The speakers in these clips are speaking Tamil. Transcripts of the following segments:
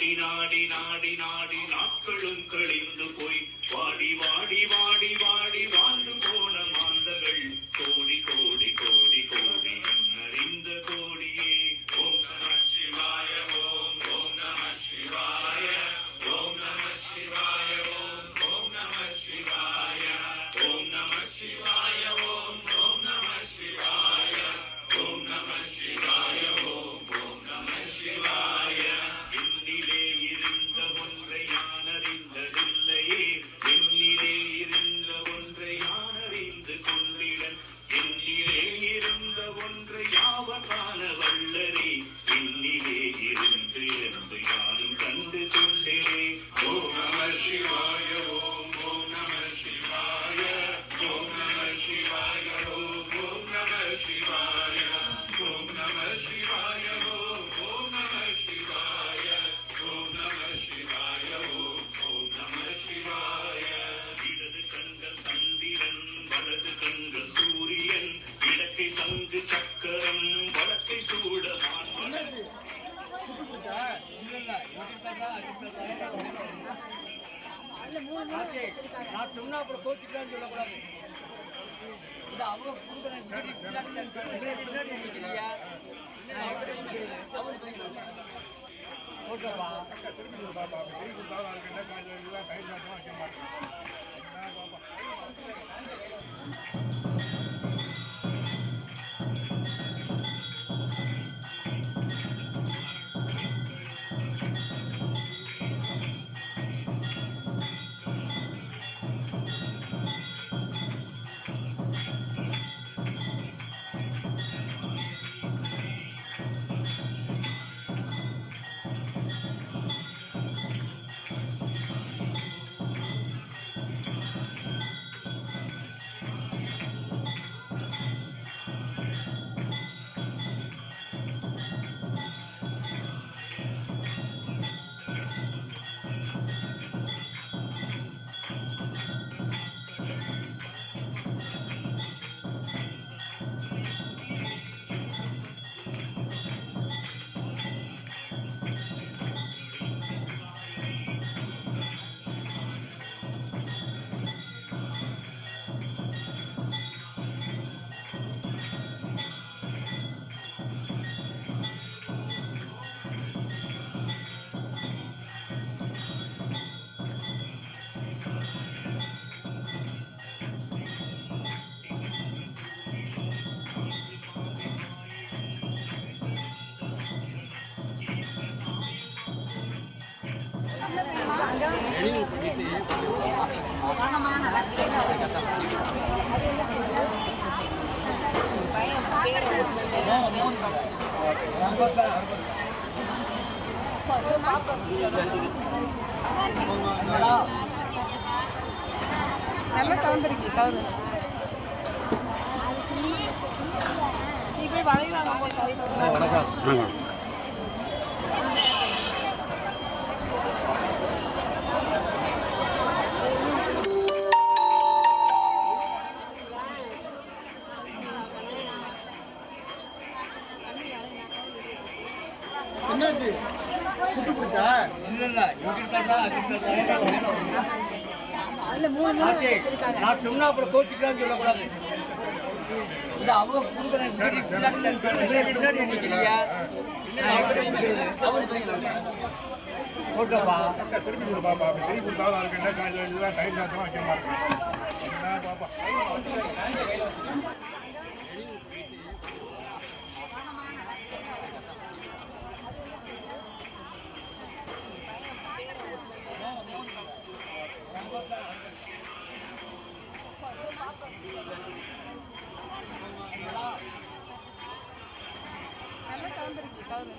நாடி நாடி நாடி நாடி நாட்களும் கழிந்து போய் வாடி வாடி வாடி வாடி வாழ்ந்து போன மாந்தர்கள் கோடி கோடி கோடி கோடி என்னறிந்த கோடியே. ஓம் நம சிவாய ஓம் ஓம் நம சிவாய ஓம் நம சிவாய ஓம் ஓம் நம சிவாய ஓம் நம சிவாய ஓம் ஓம் நம சிவாய ஓம் நம சிவாய ஓம் ஓம் நம சிவாய. என்னிலே இருந்த ஒன்றை யான் அறிந்ததில்லையே, என்னிலே இருந்த ஒன்றை யான் அறிந்து கொண்டிடன், என்னிலே இருந்த ஒன்றை யாவர் காண வல்லரே, என்னிலே இருந்து என்று யாரும் கண்டு கொண்டேனே. ஓம் நம சிவாய ஓம் ஓம் நம சிவாய ஓம் நம சிவாய ஓம் ஓம் நம சிவாய ஓம் நம சிவாய ஓம் ஓம் நம சிவாய ஓம் நம சிவாய ஓம் ஓம் நம சிவாய. இடது கண்கள் சந்திரன் வலது கண்கள் சூரியன், இடக்கை சங்கு சக்கரம் வடக்கை சூடமான். நான் சொன்னா அப்புறம் கோச்சிட்டான்னு சொல்லக்கூடாது. இது அவங்க பின்னாடி ஓகேப்பா. நல்ல சவுண்ட் இருக்கு. சவுண்ட் நீ போய் வளையலாம். வணக்கம். என்னாச்சு? சுட்டு பிடிச்சா? இல்ல நான் சொன்னா அப்புறம் கோச்சிட்டான்னு சொல்லக்கூடாது. இது அவங்க பின்னாடி நிற்கிறீங்க. ஓகேப்பா. திருப்பி கொடுப்பாப்பா. திருப்பி கொடுத்தாலும் அதுக்கு என்ன காய்ச்சல் டைம் நேரத்தில் வைக்க மாட்டேன். என்ன பாப்பா நல்ல சவுண்ட் இருக்கு. சவுண்ட்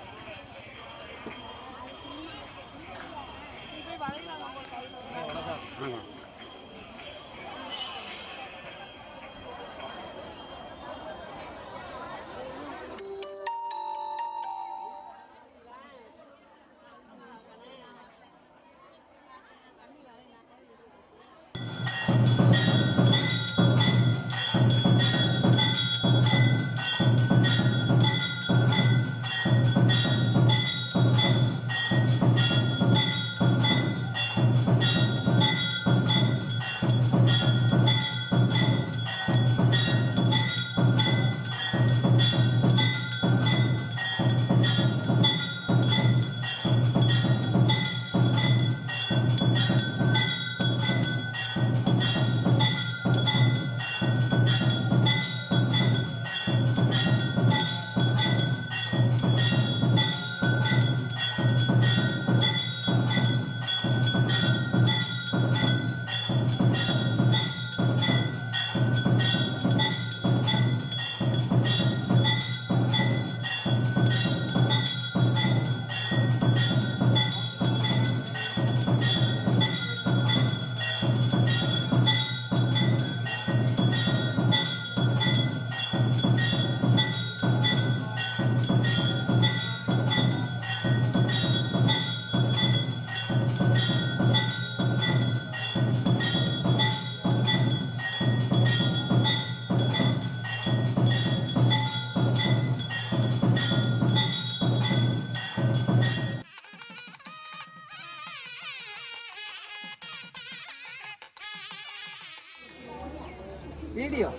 நீ போய் வளையலாம். வணக்கம். வீடியோ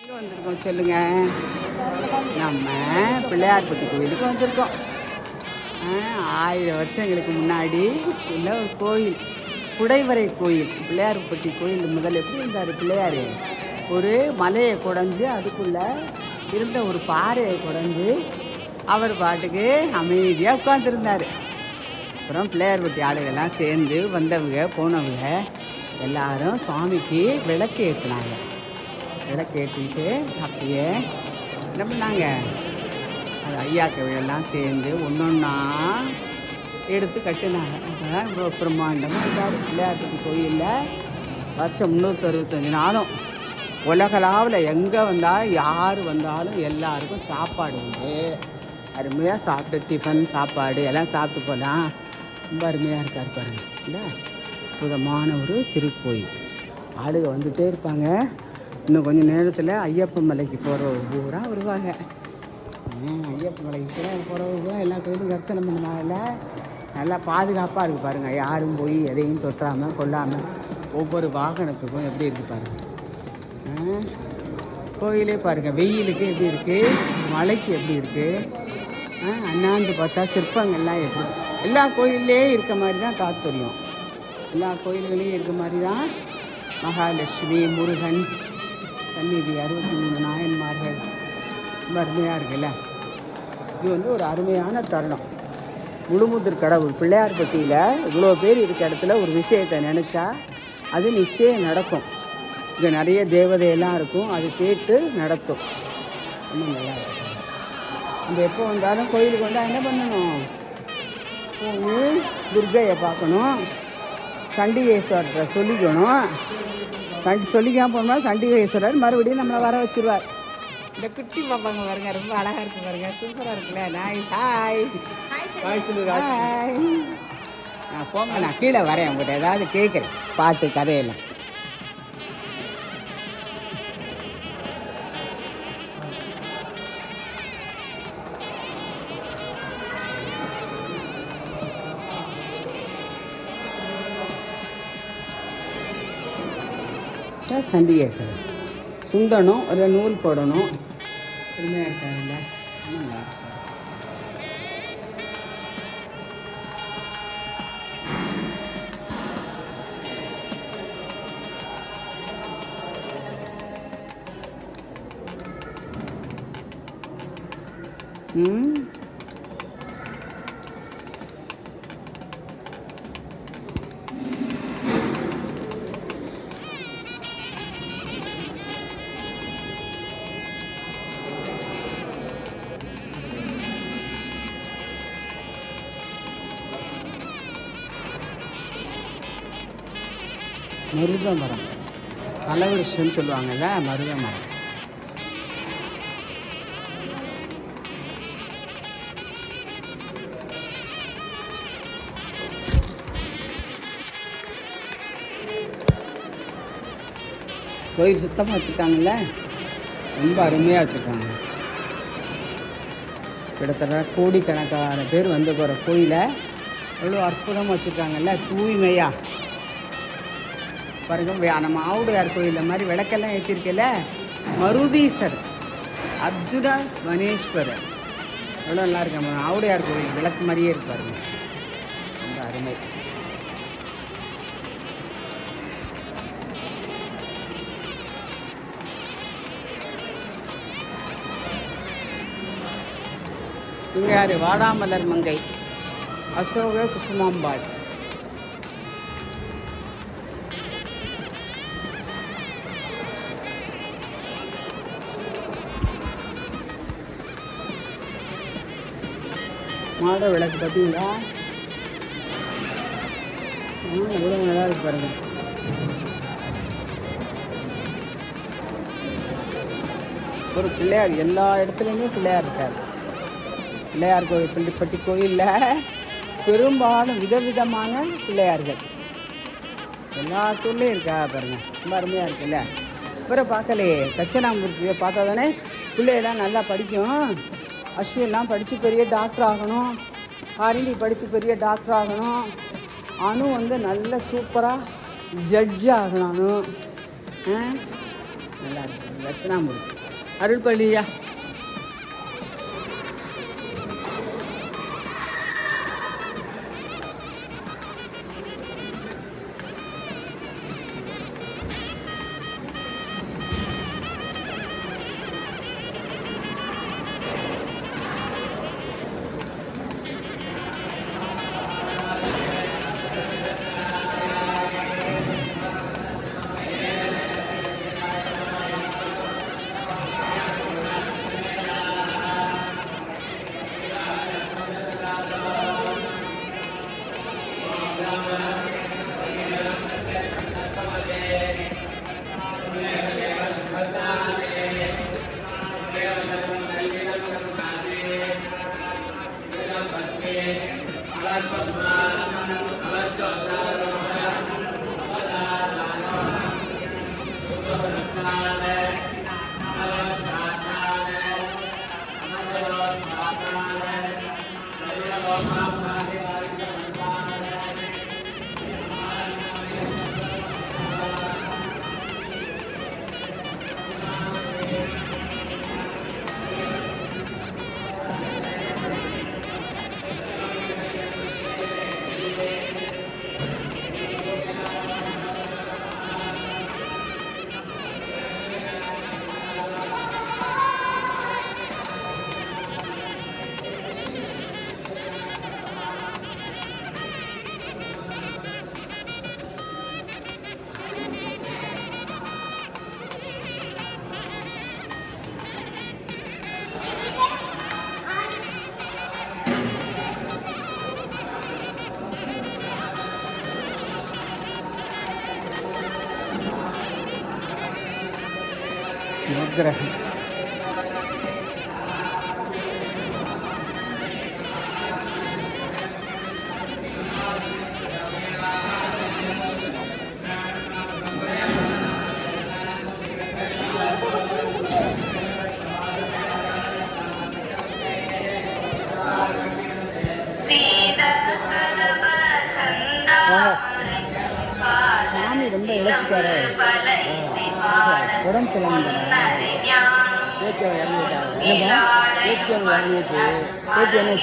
எங்கே வந்திருக்கோம் சொல்லுங்க? நம்ம பிள்ளையார்பட்டி கோயிலுக்கு வந்திருக்கோம். 1000 வருஷங்களுக்கு முன்னாடி உள்ள ஒரு கோயில், குடைவரை கோயில். பிள்ளையார்பட்டி கோயில் முதல்ல எப்படி இருந்தார் பிள்ளையார்? ஒரு மலையை குடைஞ்சு அதுக்குள்ளே இருந்த ஒரு பாறையை குடைஞ்சு அவர் பாட்டுக்கு அமைதியாக உட்காந்துருந்தார். அப்புறம் பிள்ளையார்பட்டி ஆளுகள்லாம் சேர்ந்து வந்தவங்க போனவங்க எல்லாரும் சுவாமிக்கு விளக்கு ஏற்றினாங்க. விளக்கு ஏற்றிட்டு அப்படியே என்ன பண்ணாங்க, அது ஐயாக்கெல்லாம் சேர்ந்து ஒன்று ஒன்றா எடுத்து கட்டினாங்க. அப்போதான் இவ்வளோ பிரம்மாண்டமாக இருந்தார் பிள்ளையார்பட்டி கோயிலில். வருஷம் 365 நாளும் உலகளாவில் எங்கே வந்தாலும் யார் வந்தாலும் எல்லாருக்கும் சாப்பாடு உண்டு. அருமையாக சாப்பிட்டு டிஃபன் சாப்பாடு எல்லாம் சாப்பிட்டு போகலாம். ரொம்ப அருமையாக இருக்கார் பாருங்க. இல்லை, அற்புதமான ஒரு திருக்கோயில். ஆளுக வந்துகிட்டே இருப்பாங்க. இன்னும் கொஞ்சம் நேரத்தில் ஐயப்பன் மலைக்கு போகிறவங்க பூரா வருவாங்க. ஐயப்பன் மலைக்கு போகிறவங்க பூரா எல்லா கோயிலும் தரிசனம் பண்ணுவாங்கல்ல. நல்லா பாதுகாப்பாக இருக்குது பாருங்கள். யாரும் போய் எதையும் தொற்றாமல் கொள்ளாமல் ஒவ்வொரு வாகனத்துக்கும் எப்படி இருக்குது பாருங்கள். கோயிலே பாருங்கள், வெயிலுக்கு எப்படி இருக்குது, மலைக்கு எப்படி இருக்குது, அண்ணாந்து பார்த்தா சிற்பங்கள்லாம் எப்படி. எல்லா கோயிலே இருக்க மாதிரி தான் தாத்பரியம். எல்லா கோயில்களையும் இருக்க மாதிரி தான் மகாலட்சுமி, முருகன் சந்நிதி, 63 நாயன்மார்கள். ரொம்ப அருமையாக இருக்குல்ல. இது வந்து ஒரு அருமையான தருணம். முழுமுதற் கடவுள் பிள்ளையார்பட்டியில் இவ்வளோ பேர் இருக்க இடத்துல ஒரு விஷயத்தை நினச்சா அது நிச்சயம் நடக்கும். இங்கே நிறைய தேவதையெல்லாம் இருக்கும், அது கேட்டு நடத்தும். ரொம்ப நல்லா இருக்கும். நம்ம எப்போ வந்தாலும் கோயிலுக்கு வந்தால் என்ன பண்ணணும்? போய் துர்க்கையை பார்க்கணும், சண்டிகேஸ்வரத்தை சொல்லிக்கணும். சொல்லிக்காமல் போனோம்னா சண்டிகேஸ்வரர் மறுபடியும் நம்மளை வர வச்சுருவார். இந்த குட்டி பாப்பாங்க பாருங்க, ரொம்ப அழகாக இருக்குது பாருங்க, சூப்பராக இருக்குல்ல. நாய் ஹாய் ஹாய் சொல்லு. ஹாய், நான் போங்க, நான் கீழே வரேன், உங்கள்கிட்ட ஏதாவது கேட்குறேன், பாட்டு கதையெல்லாம். சண்டிகேஸ்வரர் சுண்டணும், ஒரு நூல் போடணும். பெருமையாக இருக்காருல்ல. மருத மரம், கலவரிசன்னு சொல்லுவாங்கல்ல, மருத மரம். கோயில் சுத்தமாக வச்சுருக்காங்கல்ல, ரொம்ப அருமையாக வச்சுருக்காங்க. கிட்டத்தட்ட கோடிக்கணக்கான பேர் வந்து போகிற கோயிலை எவ்வளோ அற்புதமாக வச்சுருக்காங்கல்ல, தூய்மையாக பாருங்க. நம்ம ஆவுடையார் கோயிலில் மாதிரி விளக்கெல்லாம் ஏற்றிருக்கல. மருதீஸ்வரர், அர்ஜுன வனேஸ்வரர், எவ்வளோ நல்லா இருக்கு. நம்ம ஆவுடையார் கோயில் விளக்கு மாதிரியே இருப்பாருங்க, ரொம்ப அருமை. இங்கே யார்? வாடாமலர் மங்கை, அசோக குசுமாம்பாள். மாட விளக்கு பார்த்தீங்களா? எவ்வளோ நல்லா இருக்கு பாருங்க. ஒரு பிள்ளையார், எல்லா இடத்துலையுமே பிள்ளையார் இருக்கார். பிள்ளையார் கோயில், பிள்ளைப்பட்டி கோயிலில் பெரும்பாலும் விதவிதமான பிள்ளையார்கள் எல்லா தூர்லேயும் இருக்கா பாருங்க. ரொம்ப அருமையாக இருக்குல்ல. இவரை பார்க்கலையே, தட்சணாமூர்த்தியை பார்த்தா தானே பிள்ளையெல்லாம் நல்லா படிக்கும். அஸ்வின்லாம் படித்து பெரிய டாக்டர் ஆகணும், ஹரிணி படித்து பெரிய டாக்டர் ஆகணும், அனு வந்து நல்ல சூப்பராக ஜட்ஜ் ஆகணும். நல்லா இருக்கு தட்சணாமூர்த்தி. அருள்பள்ளியா விக்கிரகம். சாமி ரொம்ப இழச்சிட்டாரு, உடம்பு சொல்லாம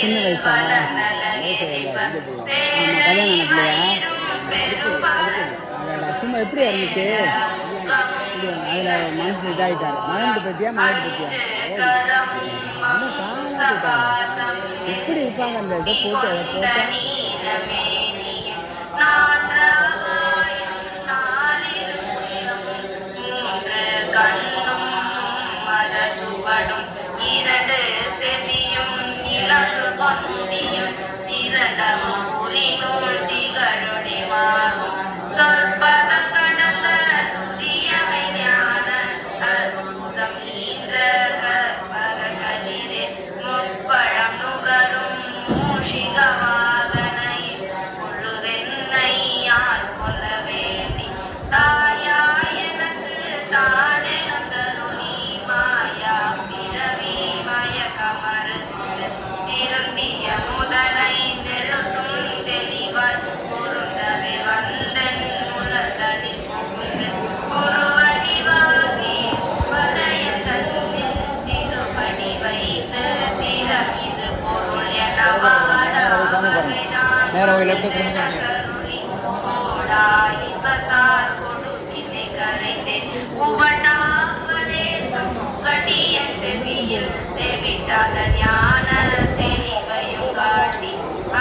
சின்ன வயசா கல்யாணம் சும்மா எப்படி இருந்துச்சு? அதில் மனசு இதாகிட்டாரு. மகன் பற்றியா மகன் பற்றியா எப்படி இருப்பாங்க அந்த இதை போட்டு இரண்டு செவியும் இலகு பொன்முடியும் திரண்டமும் புரிநூல் திகழுடிவாகும் சொற்பதம் கடந்த துரியமை ஞான அற்புதம் ஈன்ற கற்பக கலிரே முப்பழம் நுகரும் மூஷிக வாகனை பொழுதென்னை யார் கொள்ள வேண்டி தாயா எனக்கு தானெனும் தருணி மாயா பிறவி மயக்கமறுத்து திருந்திய முதலை தெழுத்தும் தெளிவாய் பொருந்தவே வந்தன் முழந்தடி புகுந்து குருவடிவாகி வலய தன்னில் திருப்படி வைத்து திறமிது பொருள் என வாடாவகைதான் கருணி கோடாயுகத்தார் கொடுப்பினை கலைந்தே உவட்டாவதேசம் கட்டியன் செவியில் தேவிட்டாத ஞான தெளிவையும் காட்டி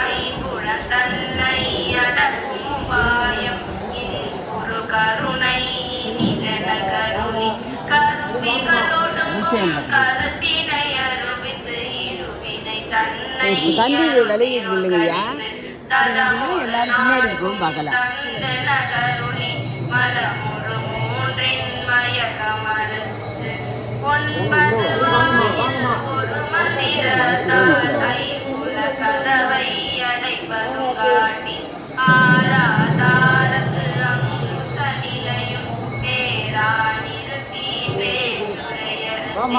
ஐம்புலன் தன்னை அடக்கும் உபாயம் இன்புரு கருணை நிதன கருணி கருவிகளோடும் கருத்தினை அருவித்து இருவினை தன்னை சந்தி விலையிட்டு இல்லைங்கய்யா, எல்லாரும் பின்னாடி இருக்கும் பார்க்கலாம். கருணி மலமுறு மூன்றின் மயக்கமறுத்து 9 வாயில் ஒரு மந்திரத்தால் ஐம்புல கதவை அடைப்பதும் காட்டி ஆராதாரத்து அங்குச நிலையும் பேரா நிறுத்தி பேச்சுரையறுத்தி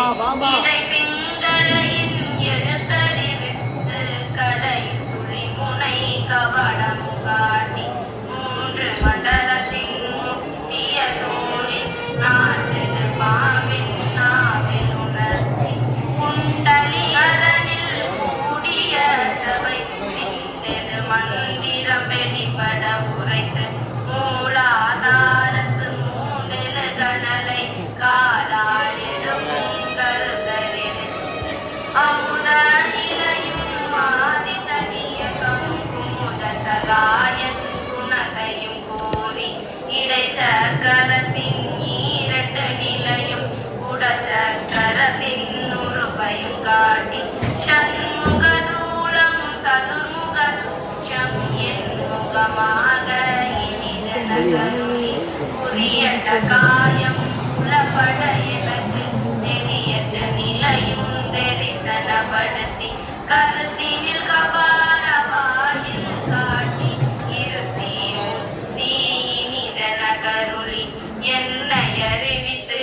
இடை பிங்களையின் எழுத்தறிவித்து கடையின் சுழிமுனை கவனமும் காட்டி 3 மண்டலத்தின் முட்டிய தூணில் 4 பாம்பின் நாவில் உணர்த்தி குண்டலி அதனில் கூடிய சபை பின்னெழு மந்திரம் வெளிப்பட உரைத்து மூலாதாரத்து 3 கணலை காலால் எடுக்கும் கருதறிவித்து அமுத நிலையும் ஆதி தனியகமும் குமுத சகாயன் குணத்தையும் கோரி இடைச்சக்கரத்தின் 2 நிலையும் உடச்சக்கரத்தின் உறுப்பையும் காட்டி ஷண்முக தூலம் சதுர்முக சூட்சம் என்முகமாக இனிதனகருளி புரியட்ட காயம் புலப்பட எனக்கு தெரியட்ட நிலையும் தரிசனப்படுத்தி கருத்தினில் கபால வாயில் காட்டி இருத்தி முத்தி இனிதனகருளி என்னை அறிவித்து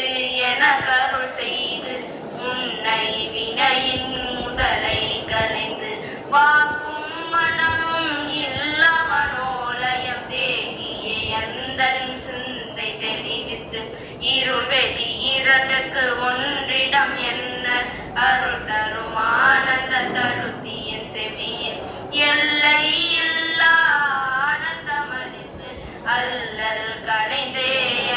எனக்கருள் செய்து முன்னை வினையின் முதலை கலைந்து வாக்கும் மனமும் இல்ல மனோலயம் வேகியே அந்தன் சிந்தை தெளிவித்து இருள் வெளி 2க்கு ஒன்றிடம் என்ன அருள் தரும் ஆனந்த தடுத்தியன் செவியில் எல்லை இல்லா ஆனந்தமளித்து அல்லல் கலைந்தே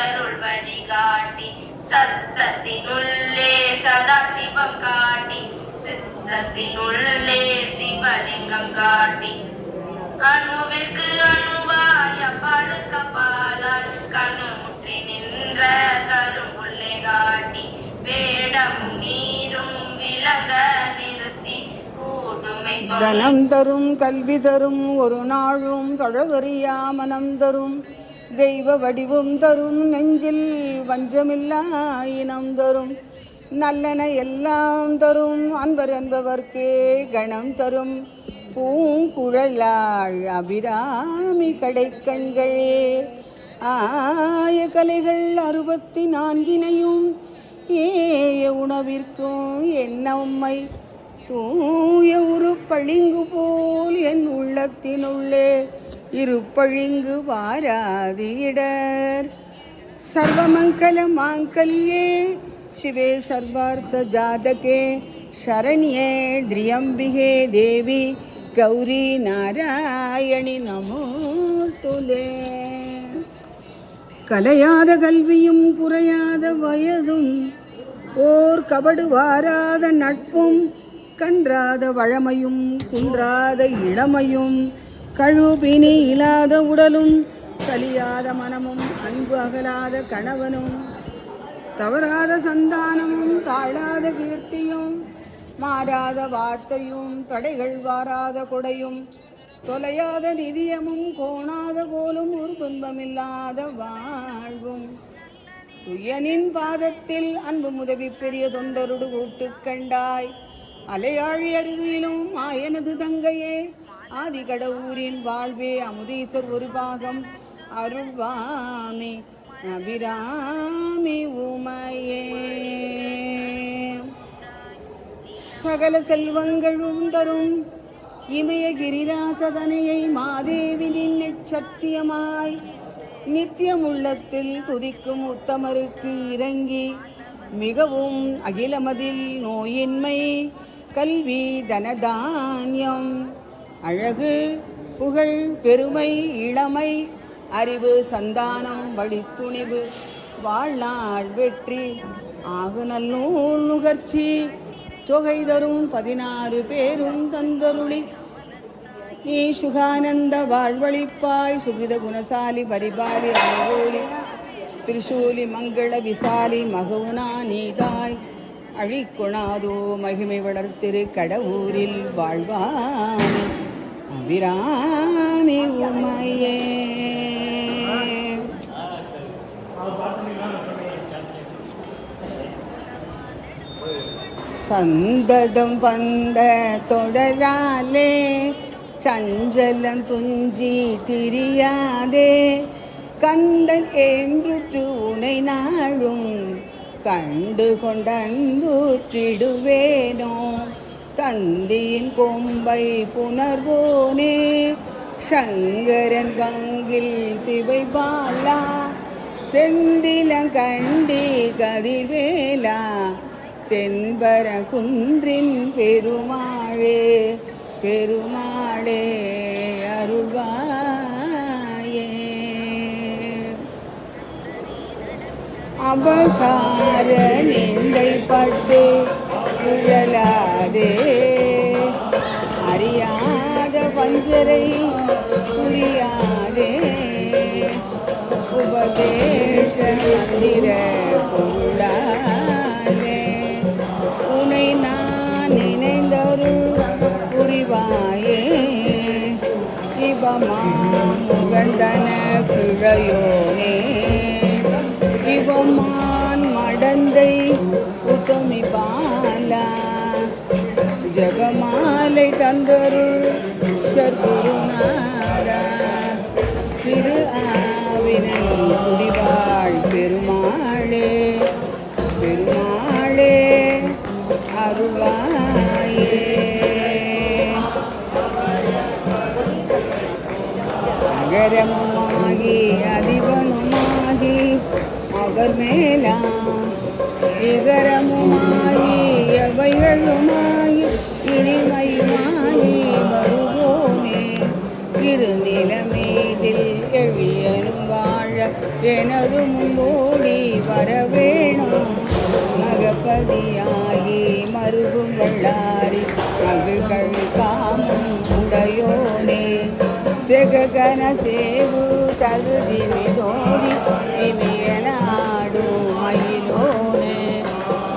அருள் வழிகாட்டி சத்தத்தினுள்ளே சதாசிவம் காட்டி சித்தத்தினுள்ளே சிவலிங்கம் காட்டி அணுவிற்கு அணுவாய பழுக்க பாலால் கண்ணுமுற்றி நின்ற கரும்புள்ளே காட்டி வேடம் நீரும் விலங்க நிறுத்தி கூடுமை தனம் தரும் கல்வி தரும் ஒரு நாளும் தொழவறியா மனம் தரும் தெய்வ வடிவும் தரும் நெஞ்சில் வஞ்சமில்லா இனம் தரும் நல்லன எல்லாம் தரும் அன்பர் என்பவர்க்கே கணம் தரும் பூங்குழலாள் அபிராமி கடைக்கண்களே ஆய கலைகள் 64 ஏய உணவிற்கும் என்ன உம்மை தூய ஒரு பளிங்கு போல் என் உள்ளத்தினுள்ளே இருப்பழிங்கு வாராதி இடர் சர்வமங்கல மாங்கல்யே शिवे सर्वार्थ जातके शरण्ये त्र्यंबिके देवी गौरी नारायणि நமோஸ்துதே. கலையாத கல்வியும் குறையாத வயதும் ஓர் கபடு வாராத நட்பும் கன்றாத வழமையும் குன்றாத இளமையும் கழுபினி இல்லாத உடலும் சலியாத மனமும் அன்பு அகலாத கணவனும் தவறாத சந்தானமும் தாழாத கீர்த்தியும் மாறாத வார்த்தையும் தடைகள் வாராத கொடையும் தொலையாத நிதியமும் கோணாத கோலும் ஒரு துன்பமில்லாத வாழ்வும் துயனின் பாதத்தில் அன்பு முதவி பெரிய தொண்டருடு கூட்டு கண்டாய் அலையாழி அருகிலும் ஆயனது தங்கையே ஆதிகடவுரின் வாழ்வே அமுதீசர் ஒரு பாகம் அருள்வாமி அபிராமி உமையே. சகல செல்வங்களும் தரும் இமய கிரிராசதனையை மாதேவி நிச்சத்தியமாய் நித்தியம் உள்ளத்தில் துதிக்கும் உத்தமருக்கு இறங்கி மிகவும் அகிலமதில் நோயின்மை கல்வி தனதானியம் அழகு புகழ் பெருமை இளமை அறிவு சந்தானம் வழித்துணிவு வாழ்நாள் வெற்றி ஆகு நல்லூர் நுகர்ச்சி தொகை தரும் 16 பேரும் தந்தருளி நீ சுகானந்த வாழ்வழிப்பாய் சுகித குணசாலி பரிபாலி அனுகூலி திரிசூலி மங்கள விசாலி மகவுனா நீதாய் அழிக்குணாதோ மகிமை வளர்த்திரு கடவுரில் வாழ்வாமி அபிராமி உமையே. சந்ததம் வந்த தொடராலே சஞ்சலம் துஞ்சி திரியாதே. கந்தன் என்று உனை நாளும் கண்டு கொண்டன்புற்றிடுவேனோ. தந்தியின் கொம்பை புணர்வோனே சங்கரன் பங்கில் சிவை பாலா. செந்திலங்கண்டி கதிர்வேலா தென்பர குன்றின் பெருமாளே பெருமாளே அருள்வாயே. அபகார நிந்தை பட்டு உழலாதே. அறியாத பஞ்சரை புரியாதே. உபதேச மந்திர பொருளாலே உனை நான் நினைந்தருள் புரிவாயே. இவமாமுகந்தன பிழையோனே இவமான் மடந்தை உத்தமி பாலா. ஜபமாலை தந்தருள் சத்குருநாதா. திரு ஆவினன் குடிவாழ் பெருமாளே பெருமாளே அருள்வாயே. அகரமுமாகி அதிபனுமாகி அவர் மேலாம் இகரமுமாகி எவைகளுமாகி இனிமையுமாகி வருவோனே. திருநிலமீதில் எழியனும் வாழ எனது முன்போடி வரவேணும். மகப்பதியாகி மருகும் வள்ளாரி மகிழ்கள் காமும் உடையோனே. செககன சேவு தகுதி மிதோடி இமையனாடும் மயிலோனே.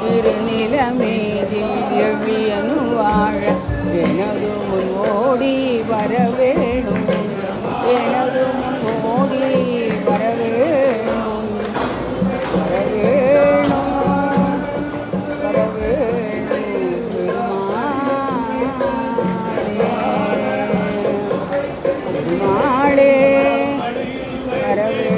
திருநிலமீதில் எழியனு வாழ எனது முன்னோடி வரவேணும். எனது முன்னோடி வரவேணும் வரவேணும் வரவேணும். பெருமாளே வரவேணும்.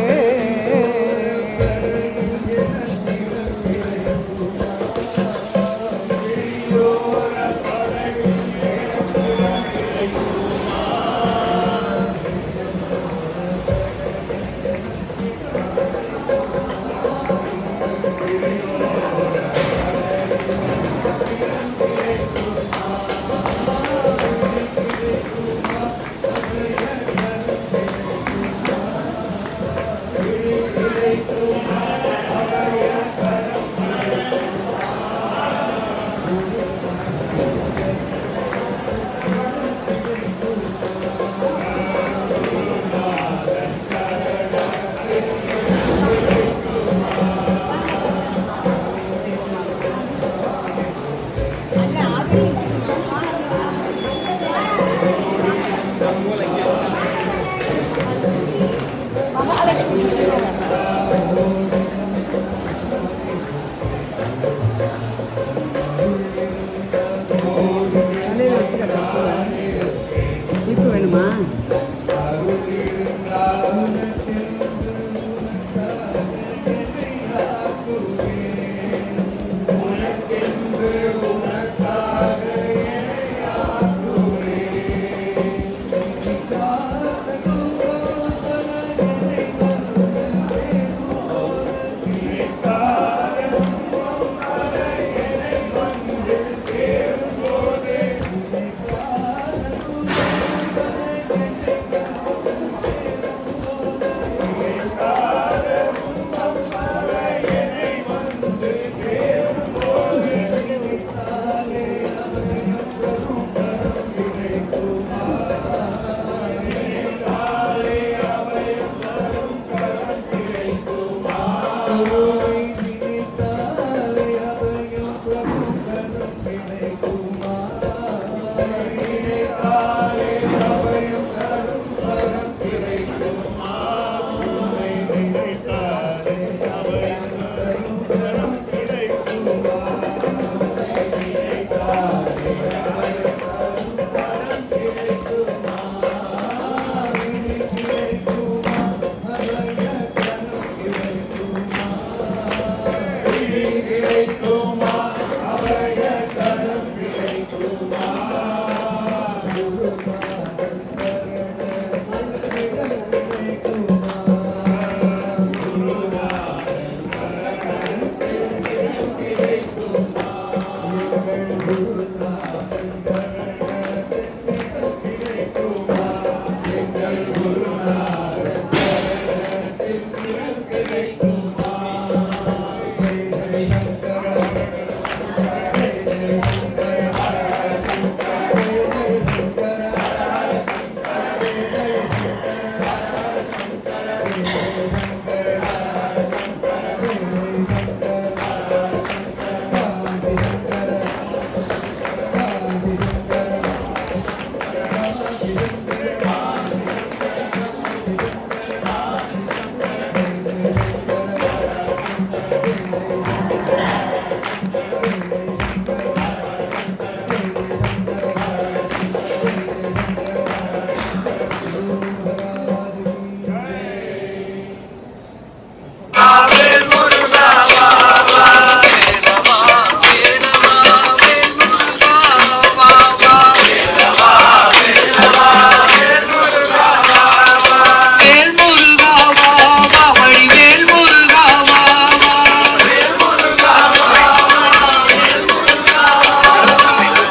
இப்போ வேணுமா?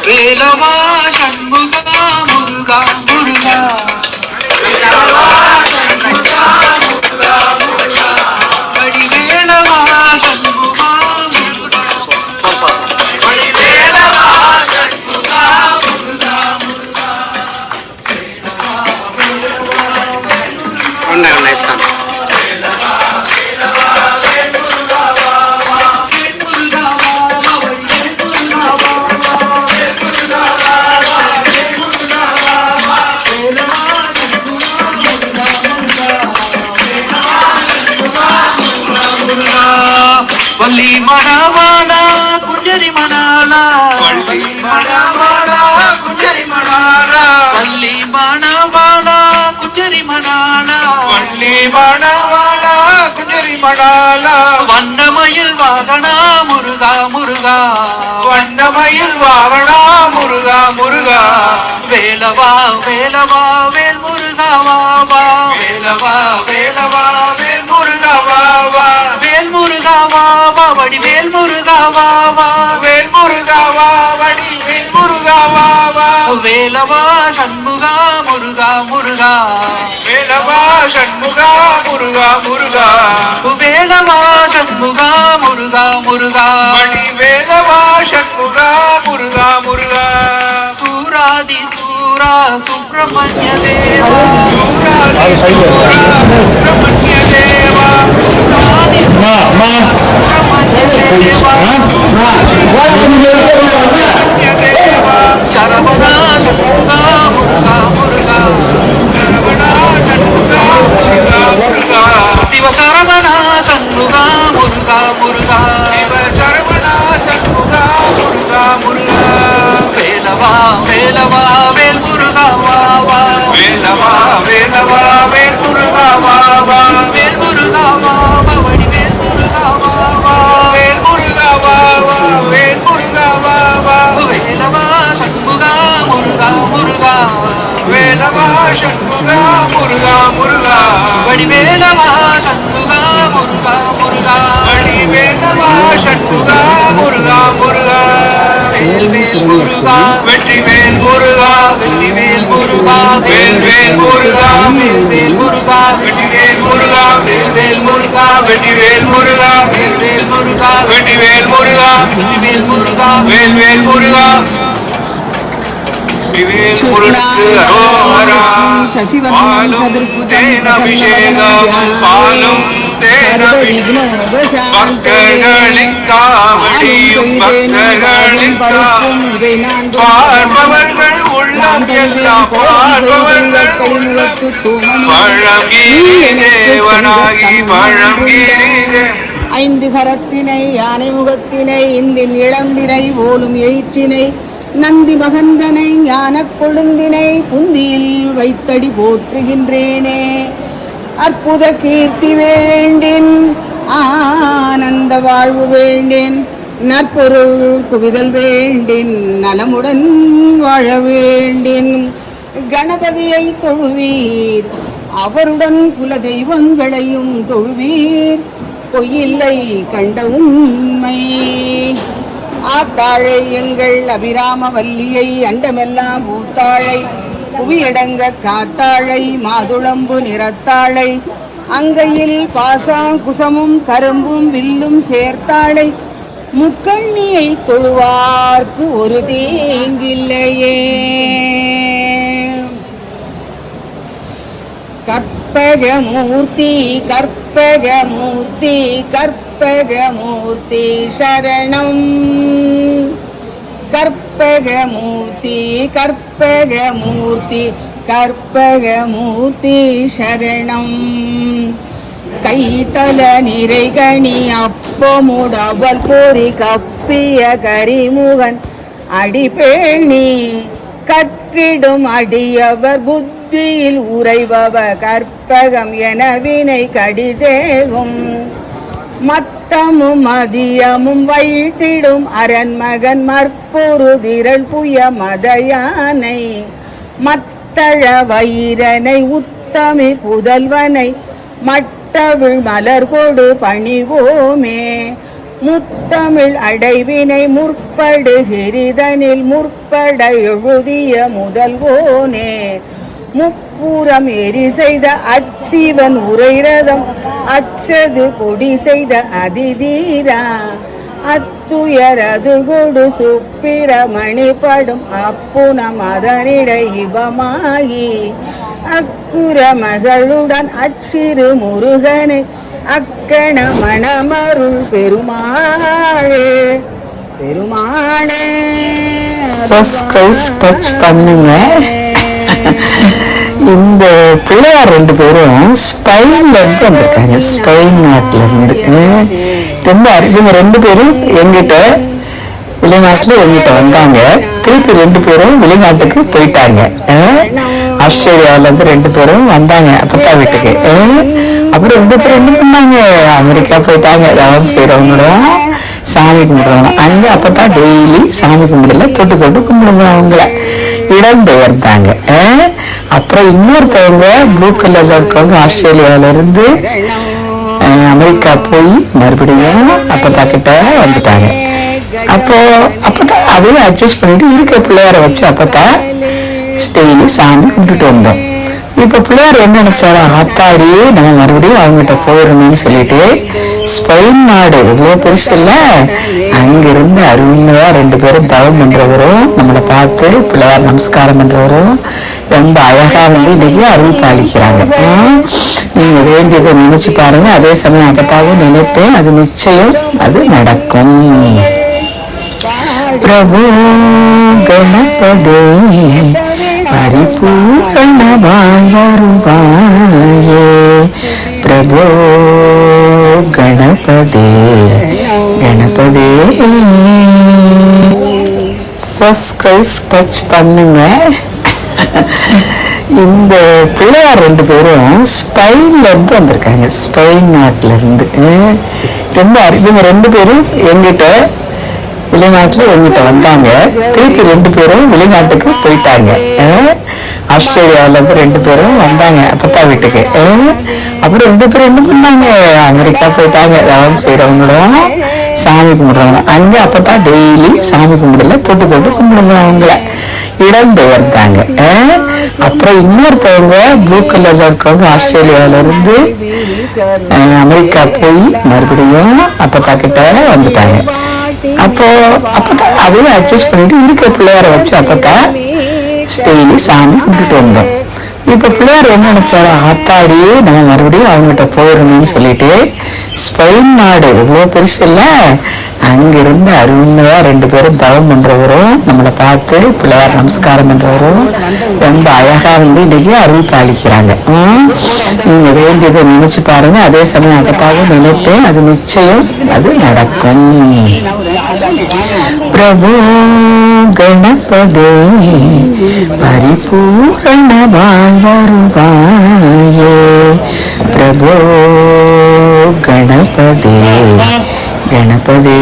வேலவா சண்முகா முருகா முருகா வடிவேலவா சண்முகா வள்ளி மணவாளா குஞ்சரி மணாலா வள்ளி மணவாளா குஞ்சரி மணாலா வள்ளி மணவாளா குஞ்சரி மணாலா வள்ளி மணவாளா குஞ்சரி மணாலா வண்ணமயில் வாகனா முருகா முருகா வண்ணமயில் வாகனா முருகா முருகா வேலவா வேலவா வேல் முருகா வா வா வேலவா வேலவா வேல் முருகா வா வா வேல் முருகா வா வா வடி வேல் முருகா வா வா வேல் முருகா வா வடி வேல் முருகா வா வா வேலவா சண்முகா முருகா முருகா வேலவா சண்முகா முருகா முருகா வேலவா சண்முகா முருகா முருகா வடி வேலவா சண்முகா முருகா முருகா சூராதி சூரா சுப்பிரமணிய தேவா சூராதி சூரா சுப்பிரமணிய தேவா சூராதி சுப்பிரமணிய தேவா சரவணா சண்முகா முருகா முருகா சரவணா சண்முகா முருகா முருகா சிவ சரவணா சண்முகா முருகா முருகா சிவ சரவணா சண்முகா முருகா முருகா வேலவா வேலவா வேல் முருகா வா வா வேலவா வேலவா வேல் முருகா வா வா வேல் முருகா வா வா வடி வேல் முருகா வா வா வேல் முருகா வா வா வேல் முருகா வா வா வேலவா சண்முகா முருகா முருகா வேலவா சண்முகா முருகா முருகா வடி வேலவா சண்முகா முருகா முருகா வடி வேலவா சண்முகா முருகா முருகா வேல் வேல் முருகா வெற்றி வேல் முருகா வெற்றி வேல் முருகா வேல் வேல் முருகா வேல் வேல் முருகா வெற்றி வேல் முருகா வேல் வேல் முருகா வெற்றி வேல் முருகா வேல் வேல் முருகா வெற்றி வேல் முருகா வெற்றி வேல் முருகா வேல் வேல் முருகா பாலும் பக்தர்களின் காவடியும் பக்தர்களின் பார்ப்பவர்கள் உள்ளம் எல்லாம் பார்ப்பவர்கள் பழங்கிரி தேவனாகி பழங்கிரி ஐந்து கரத்தினை யானை முகத்தினை இந்தின் இளம்பினை ஓலும் எயிற்றினை நந்தி மகந்தனை ஞான கொழுந்தினை புந்தியில் வைத்தடி போற்றுகின்றேனே அற்புத கீர்த்தி வேண்டின் ஆனந்த வாழ்வு வேண்டின் நற்பொருள் குவிதல் வேண்டின் நலமுடன் வாழ வேண்டின் கணபதியை தொழுவீர் அவருடன் குல தெய்வங்களையும் தொழுவீர் பொய்யில்லை கண்ட உண்மை ஆத்தாழை எங்கள் அபிராம வல்லியை அண்டமெல்லாம் பூத்தாழை புவியடங்க காத்தாழை மாதுளம்பு நிறத்தாழை அங்கையில் பாசாங்குசமும் கரும்பும் வில்லும் சேர்த்தாழை முக்கண்ணியை தொழுவார்க்கு ஒரு தீங்கில்லையே. கற்பகமூர்த்தி கற்பகமூர்த்தி கற்பகமூர்த்தி சரணம். கற்பகமூர்த்தி கற்பகமூர்த்தி கற்பகமூர்த்தி சரணம். கைத்தல நிறைகணி அப்பமுடவல் பொறி கப்பிய கரிமுகன் அடிபேணி கற்றிடும் அடியவர் புத்தியில் உறைபவ கற்பகம் என வினை கடிதேகும் மத்தமும் மதியமும் வைத்திடும் அரண்மகன் மற்பொரு திரள் புய மதயானை மத்தள வைரனை உத்தமி புதல்வனை மட்டவிழ் மலர் கொடு பணிவோமே. முத்தமிழ் அடைவினை முற்படுகிரிதனில் முற்பட எழுதிய முதல்வோனே. முப்புறம் எரி செய்த அச்சிவன் உரைரதம் அச்சது பொடி செய்த அதிதீரா அத்துயரது கொடு சுப்பிரமணிப்படும் அப்புனம் அதனிடை இவமாயி அக்குர மகளுடன் அச்சிறு முருகனை அக்கண மணமருள் பெருமாளே பெருமாளே. சப்ஸ்கிரைப் டச் பண்ணுங்க. இந்த பிள்ளையார் ரெண்டு பேரும் ஸ்பெயின்ல இருந்து வந்திருக்காங்க. ஸ்பெயின் நாட்டுல இருந்து ரொம்ப இவங்க ரெண்டு பேரும் எங்கிட்ட வெளிநாட்டுல எங்கிட்ட வந்தாங்க. திருப்பி ரெண்டு பேரும் வெளிநாட்டுக்கு போயிட்டாங்க. ஆஸ்திரேலியாவில இருந்து ரெண்டு பேரும் வந்தாங்க அப்பத்தா வீட்டுக்கு. அப்புறம் ரெண்டு பேரும் என்ன பண்ணாங்க, அமெரிக்கா போயிட்டாங்க. தவம் செய்யறவங்களும் சாமி கும்பிடுறவங்க அங்க அப்பதான் டெய்லி சாமி கும்பிடல தொட்டு தொட்டு கும்பிடுங்க அவங்கள இடம் பெயர்ந்தாங்க. அப்புறம் இன்னொருத்தவங்க ப்ளூ கலர்ல இருக்கவங்க ஆஸ்திரேலியாவில இருந்து அமெரிக்கா போய் மறுபடியும் அப்பத்தா கிட்ட வந்துட்டாங்க. அப்பதான் அதையும் அட்ஜஸ்ட் பண்ணிட்டு இருக்க பிள்ளையார வச்சு அப்பதான் டெய்லி சாமி கும்பிட்டுட்டு வந்தோம். இப்ப பிள்ளையார் என்ன நினைச்சாரு, ஆத்தாடி நம்ம மறுபடியும் அவங்ககிட்ட போயிடணும்னு சொல்லிட்டு ஸ்பெயின் நாடு இவ்வளவு பெருசு இல்ல, அங்கிருந்து அருமையா ரெண்டு பேரும் தவம் பண்றவரும் நம்மளை பார்த்து பிள்ளையார் நமஸ்காரம் பண்றவரும் ரொம்ப அழகா இன்னைக்கு அருள் பாலிக்கிறாங்க. நீங்க வேண்டியதை நினைச்சு பாருங்க. அதே சமயம் அப்பத்தாவும் நினைப்பேன், அது நிச்சயம் அது நடக்கும். பிரபு கணபதே பரிபூரண வாழ்வருவாயே. பிரபு கணபதே கணபதே. சப்ஸ்கிரைப் டச் பண்ணுங்க. இந்த பிள்ளையார் ரெண்டு பேரும் ஸ்பெயின்ல இருந்து வந்திருக்காங்க. ஸ்பெயின் நாட்டுல இருந்து ரொம்ப இவங்க ரெண்டு பேரும் எங்கிட்ட வெளிநாட்டுல எங்கிட்ட வந்தாங்க. திருப்பி ரெண்டு பேரும் வெளிநாட்டுக்கு போயிட்டாங்க. ஆஸ்திரேலியாவில இருந்து ரெண்டு பேரும் வந்தாங்க அப்பத்தா வீட்டுக்கு. அப்புறம் ரெண்டு பேரும் என்ன பண்ணாங்க, அமெரிக்கா போயிட்டாங்க. தவம் செய்யறவங்களும் சாமி கும்பிடுறவங்க அங்க அப்பதான் டெய்லி சாமி கும்பிடல தொட்டு தொட்டு கும்பிடுங்க அவங்கள இடம் பெயர்ந்தாங்க. அப்புறம் இன்னொருத்தவங்க ப்ளூ கலர்ல இருக்கவங்க ஆஸ்திரேலியாவில இருந்து அமெரிக்கா போய் மறுபடியும் அப்பத்தா கிட்ட வந்துட்டாங்க. அப்பதான் அதையும் அட்ஜஸ்ட் பண்ணிட்டு இருக்க பிள்ளையார வச்சு அப்பதான் டெய்லி சாமி கும்பிட்டுட்டு வந்தோம். இப்ப பிள்ளையார் என்ன நினைச்சாரு, ஆத்தாடி நம்ம மறுபடியும் அவங்ககிட்ட போயிடணும்னு சொல்லிட்டு ஸ்பெயின் நாடு இவ்வளவு பெருசு இல்ல, அங்கிருந்து அருமையா ரெண்டு பேரும் தவம் பண்றவரும் நம்மளை பார்த்து பிள்ளையார் நமஸ்காரம் பண்றவரும் ரொம்ப அழகா இன்னைக்கு அருள் பாலிக்கிறாங்க. நீங்க வேண்டியதை நினைச்சு பாருங்க. அதே சமயம் அப்பத்தாவும் நினைப்பேன், அது நிச்சயம் அது நடக்கும். பிரபு கணபதே பரிபூரண வாழ்வருவாயே. பிரபு கணபதே கணபதே.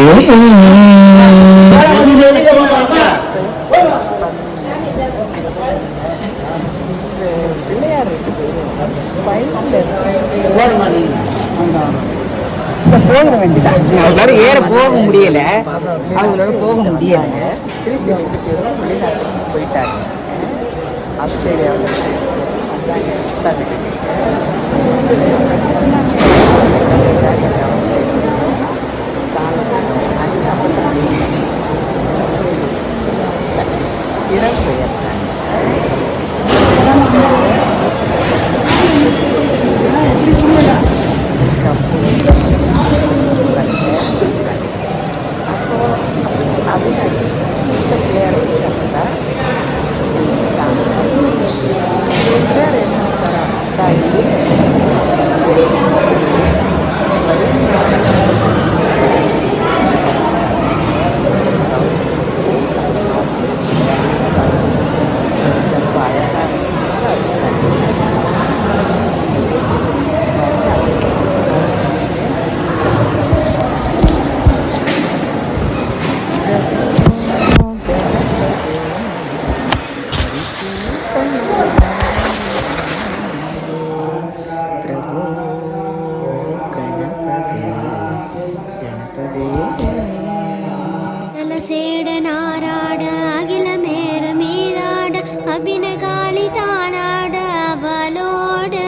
போக வேண்டியதான். அவங்களால ஏற போக முடியல, அவங்களால போக முடியல. திருப்பி ரெண்டு பேரும் வெளிநாட்டுக்கு போயிட்டாங்க. ஆஸ்திரேலியாவில் வந்தாங்க சித்தா இடம் பெயர்த்தாங்க. அதை வச்சு பிள்ளையார் வச்சு அப்படின்னா சாமி வேறு என்ன வச்சாரா காய் சேடனாராட அகிலமேற மீதாட அபினகாலி தானாட அவளோடு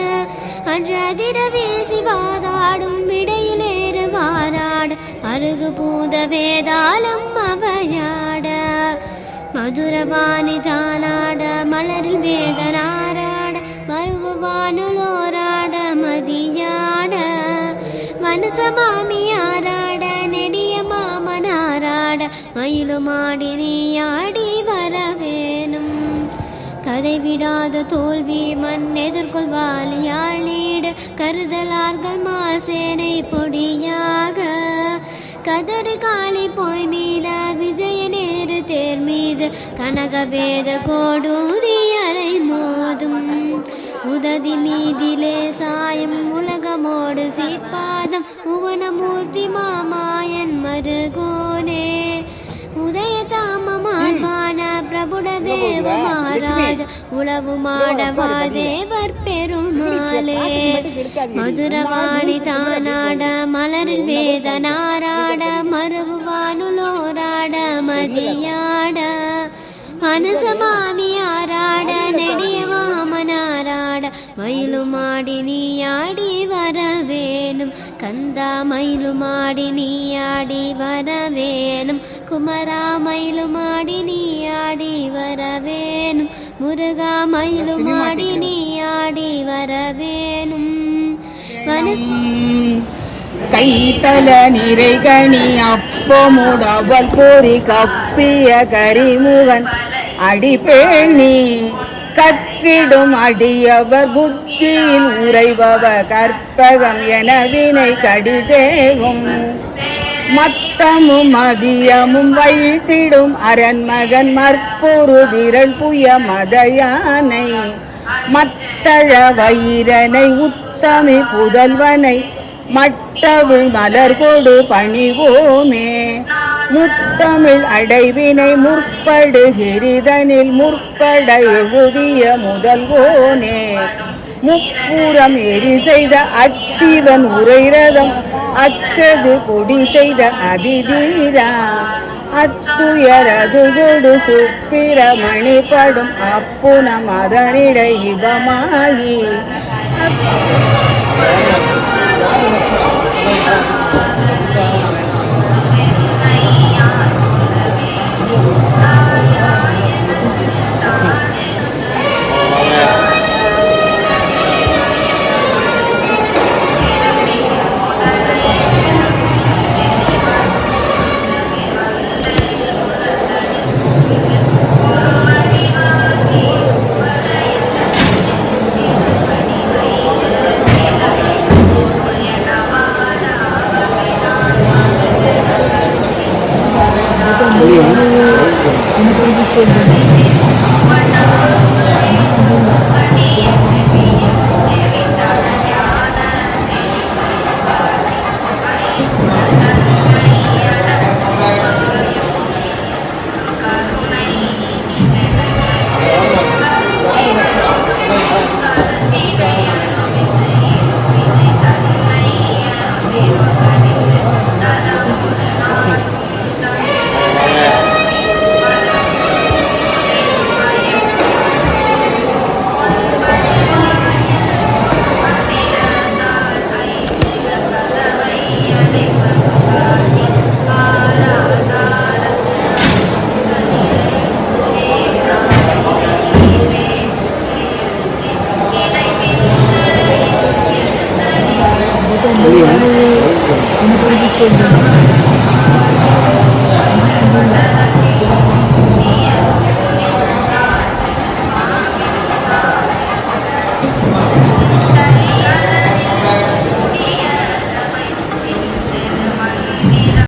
அன்றதிர வீசி வாதாடும் விடையிலேறு வாராட அருகு பூத வேதாளம் அவையாட மதுரவாணி தானாட மலரில் வேதனாராட மருவானுலோராட மதியாட மனசமாமியாராட நெடிய மாமனாராட மயிலுமாடி நீயாடி வரவேணும் கதை விடாத தோல்வி மண் எதிர்கொள்வாளியாளீடு கருதலார்கள் மாசேனை பொடியாக கதறு காளி போய் மீள விஜய நேரு தேர் மீது கனகவேத கோடூதி அலை மோதும் உததி மீதிலே சாயம் உலகமோடு சீர்பாதம் உவனமூர்த்தி மாமாயன் மருகோனே உதய தாமமார்பான பிரபுட தேவ மகாராஜ உளவு மாடவா தேவர் பெருமாளே மதுரவாணி தானாட மலரில் வேதனாராட மருவானுலோராட மதியாட மனசமாமியாராட நெடிய மாமனாராட மயிலுமாடி நீயாடி வரவேணும் கந்தா மயிலுமாடி நீயாடி வரவேணும் குமரா மயிலுமாடி நீயாடி வரவேணும் முருகா மயிலுமாடி நீயாடி வரவேணும் கைத்தல நிறைகணி அப்பமுடவல் பொறி கப்பிய கரிமுகன் அடிபேணி கற்றிடும் அடியவர் புத்தியில் உறைபவர் கற்பகம் என வினை கடிதேகும் மத்தமும் மதியமும் வைத்திடும் அரண்மகன் மற்பொரு திரள் புய மதயானை மத்தள வைரனை உத்தமி புதல்வனை மட்டவிழ் மலர் கொடு பணிவோமே முத்தமிழ் அடைவினை முற்படுகிரிதனில் முற்பட எழுதிய முதல்வோனே முப்புறம் எரி செய்த அச்சிவன் உரைரதம் அச்சது கொடி செய்த அதிதீரா அத்துயரது கொடு சுப்பிரமணி படும் அப்புனம் அதனிடை இவமாயி Thank you.